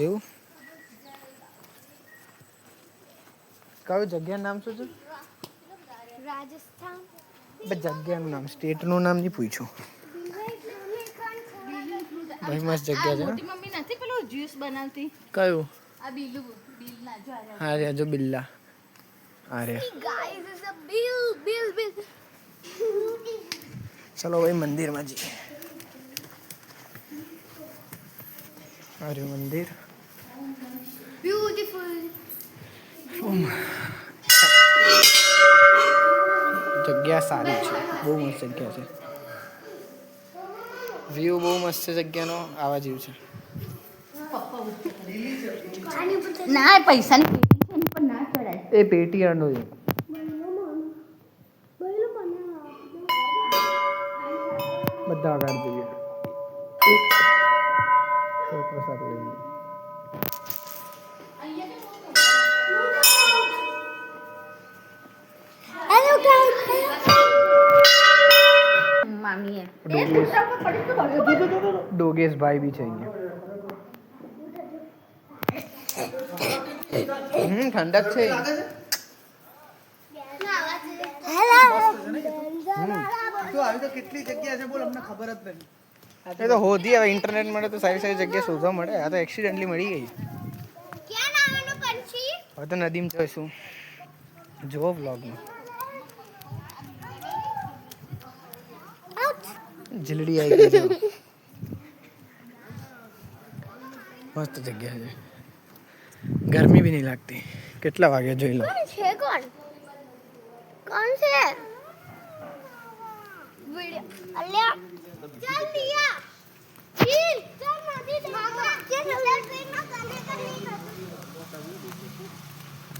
એવું કયું જગ્યાનું નામ શું છે? રાજસ્થાન. જગ્યાનું નામ, સ્ટેટનું નામ નહીં પૂછ્યું. ભાઈ મસ્ત જગ્યા છે. મોટી મમ્મી નથી પેલું જ્યુસ બનાવતી? કયું? આ બિલ્લુ બિલના જો હા રે જો બિલ્લા આ રે. Guys is a bill. ચલો ભાઈ મંદિરમાં જઈએ. આ રહ્યું મંદિર. બ્યુટીફુલ. જગ્યા સારી છે, બહુ મસ્ત જગ્યા છે. વ્યૂ બહુ મસ્ત છે જગ્યાનો, આવા જેવું છે. ના પૈસાની પેટી છે પણ ના ચડાય. એ પેટી આંડો છે. બધા આગળ જઈએ. પ્રસાદ લઈએ. મામીએ ડોગેશ ભાઈ બી છે અહીંયા. ઠંડક છે. કેટલી જગ્યા છે બોલ, અમને ખબર જ નહીં. એ તો હોધી હવે ઇન્ટરનેટ મળે તો સારી સારી જગ્યા શોધવા મળે. આ તો એક્સિડન્ટલી મળી ગઈ. હવે તો નદીમાં જઈશું. જુઓ બ્લોગમાં. જલ્દી આવી ગઈ. મસ્ત જગ્યા છે, ગરમી બી નહીં લાગતી. કેટલા વાગ્યા જોઈ લો. કોણ છે? અલ્યા ચાલ દિયા ચીલ ચાલ નદી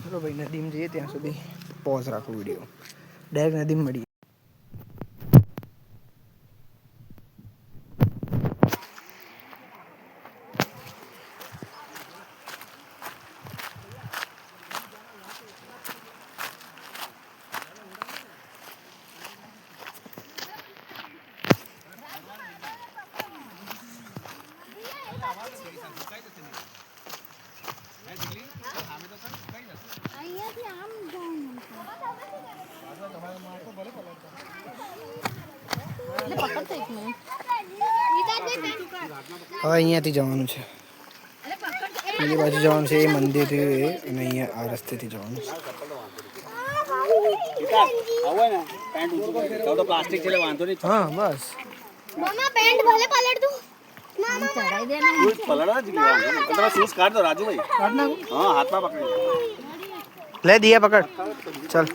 ચલો ભાઈ નદીમાં જઈએ. ત્યાં સુધી પોઝ રાખો વિડીયો. ડાયરેક્ટ નદીમાં મળીએ. અહીંયાથી આમ જવાનું હવે અહીંયાથી જવાનું છે. પેલી બાજુ જવાનું છે એ મંદિરથી, અને અહીંયા આ રસ્તેથી જવાનું છે. હા બસ. મામા પેન્ટ ભલે પલટ દઉં. મામા ચડાઈ દે ને. શૂઝ કાઢ દો રાજુભાઈ. હા હાથમાં પકડી લે દિયા પકડ. ચલ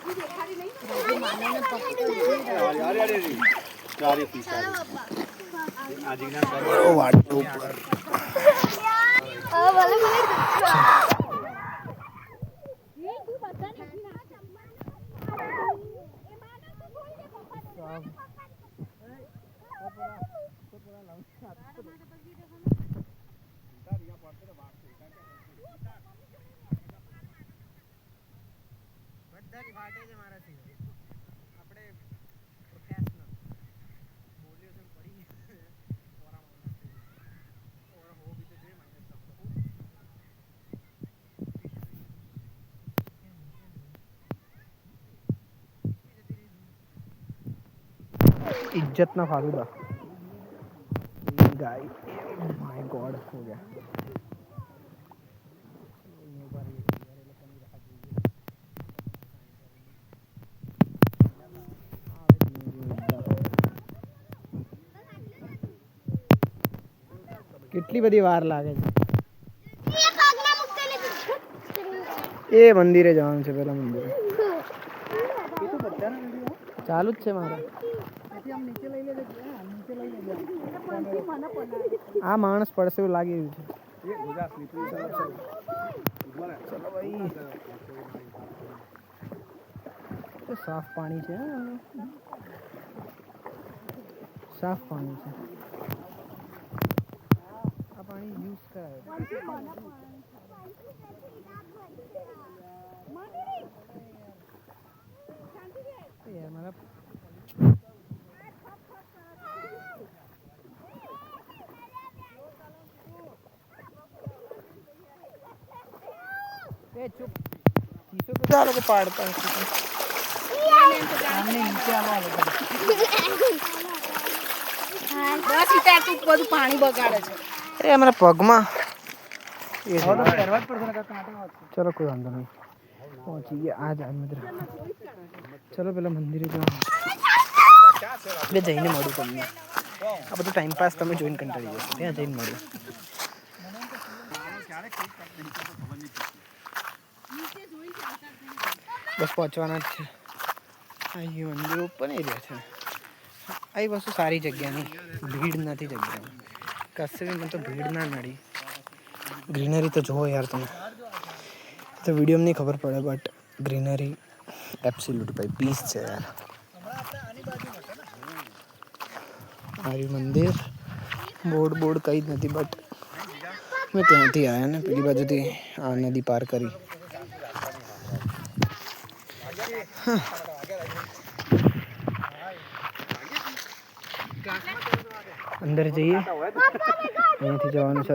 વાટ ઉપર. ભલે બધાની વાટે છે મારાથી. આપણે પ્રોફેશનલ બોલ્યો છે પડી ઓરા ઓરા હો બી તો જે માઇનસ इज्जत ना फालूदा गाय. माय गॉड हो गया. કેટલી બધી વાર લાગે છે. એ મંદિરે જવાનું છે. પેલા મંદિરે ચાલુ જ છે મારે. આ માણસ પડશે એવું લાગી રહ્યું છે. સાફ પાણી છે. સાફ પાણી છે. આ પાણી યુઝ કરાય. મારા એ ચૂપ ઈસો તો આ લોકો પાડતા હશે આમને નીચે આવવા લોકો બસ ઈતા તું બધું પાણી બગાડે છે અરે અમારા પગમાં એ પહેરવા જ પડશે ને કાંટા ચલો કોઈ વાંધો નહીં પહોંચી ગયા આ જ મંદિર ચલો પેલા મંદિરે એટલે જઈને મળ્યું તમને આ બધું ટાઈમ પાસ તમે જોઈને કંટાળી જશો ત્યાં જઈને મળ્યું બસ પહોંચવાના જ છે અહીં મંદિર ઉપર એરિયા છે આ વસ્તુ સારી જગ્યાની ભીડ નથી જગ્યામાં કશે બી મને તો ભીડ ના નડી ગ્રીનરી તો જુઓ યાર તમે તો વિડીયોમાં નહીં ખબર પડે બટ ગ્રીનરી એબ્સોલ્યુટ ભાઈ પીસ છે યાર આર્ય મંદિર બોર્ડ કંઈ જ નથી બટ મેં ત્યાંથી આવ્યા ને પેલી બાજુથી આ નદી પાર કરી અંદર જઈએ અહીંયાથી જવાનું છે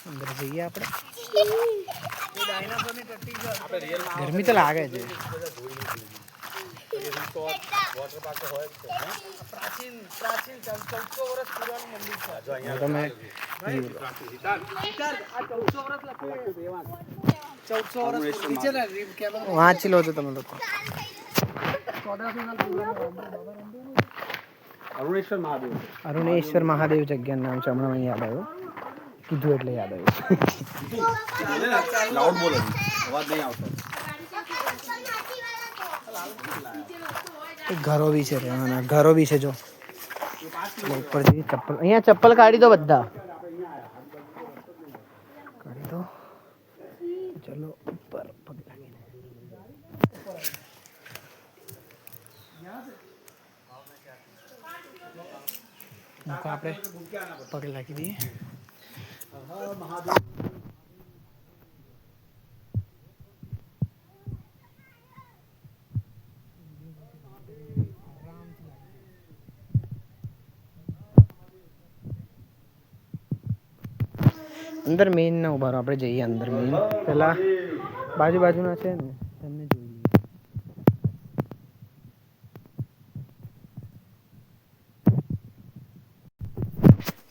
અંદર જઈએ આપણે ગરમી તો લાગે છે તમે વાંચી લો છો તમે લોકો અરુણેશ્વર મહાદેવ જગ્યાનું નામ છે હમણાં મને યાદ આવ્યું કીધું એટલે યાદ આવ્યું ઘરો બી છે રહેવાના ઘરો બી છે જો ઉપર જઈએ ચપ્પલ અહીંયા ચપ્પલ કાઢી દો બધા કાઢી દો ચલો ઉપર પગ લાગીને આપણે પગ લાગી દઈએ અંદર મેઇન ના ઉભા રહો આપણે જઈએ અંદર મેઇન પેલા બાજુના છે ને તમને જોઈ લઈએ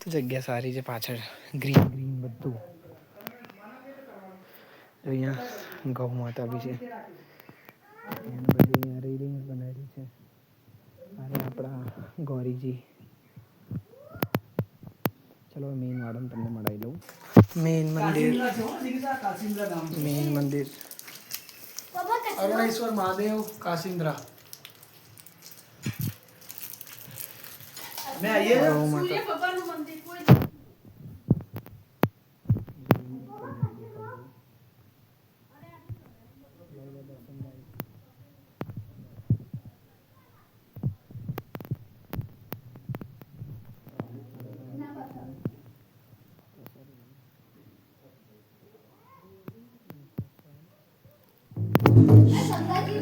તો જગ્યા સારી છે પાછળ ગ્રીન બધું અહીંયા ગૌ માતા બી છે બધી અહીંયા રેલિંગ બનાવેલી છે અરે આપણા ગૌરીજી ચલો મેઇન વાળાને તમને મળાવી દઉં મેઇન મંદિર અરુણેશ્વર મહાદેવ કાસિન્દ્રા मैं आइए ગૌ માતા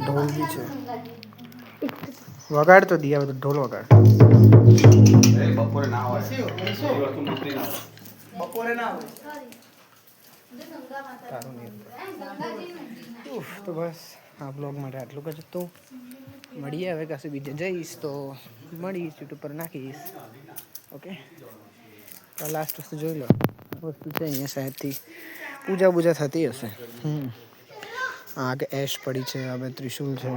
ઢોલ બી છે વગાડ તો દિયા બધું ઢોલ વગાડ બપોરે ના હોય તો બસ આ બ્લોગ માટે આટલું જ હતું મળીએ હવે કશે બીજે જઈશ તો મળીશ યુટ્યુબ પર નાખીશ ઓકે લાસ્ટ વસ્તુ જોઈ લો વસ્તુ છે અહીંયા શાયદથી પૂજા થતી હશે આગળ એશ પડી છે હવે ત્રિશુલ છે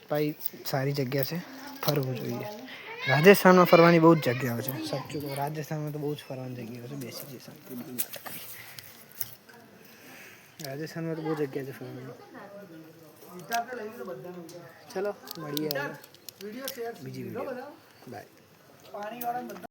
ભાઈ સારી જગ્યા છે ફરવું જોઈએ રાજસ્થાનમાં ફરવાની બહુ જ જગ્યાઓ છે સાચું કહું રાજસ્થાનમાં તો બહુ જ ફરવાની જગ્યાઓ છે બેસી જઈએ શાંતિ રાજસ્થાનમાં તો બહુ જગ્યા છે ફરવાની ચલો મળીએ બીજી વિડીયો બાય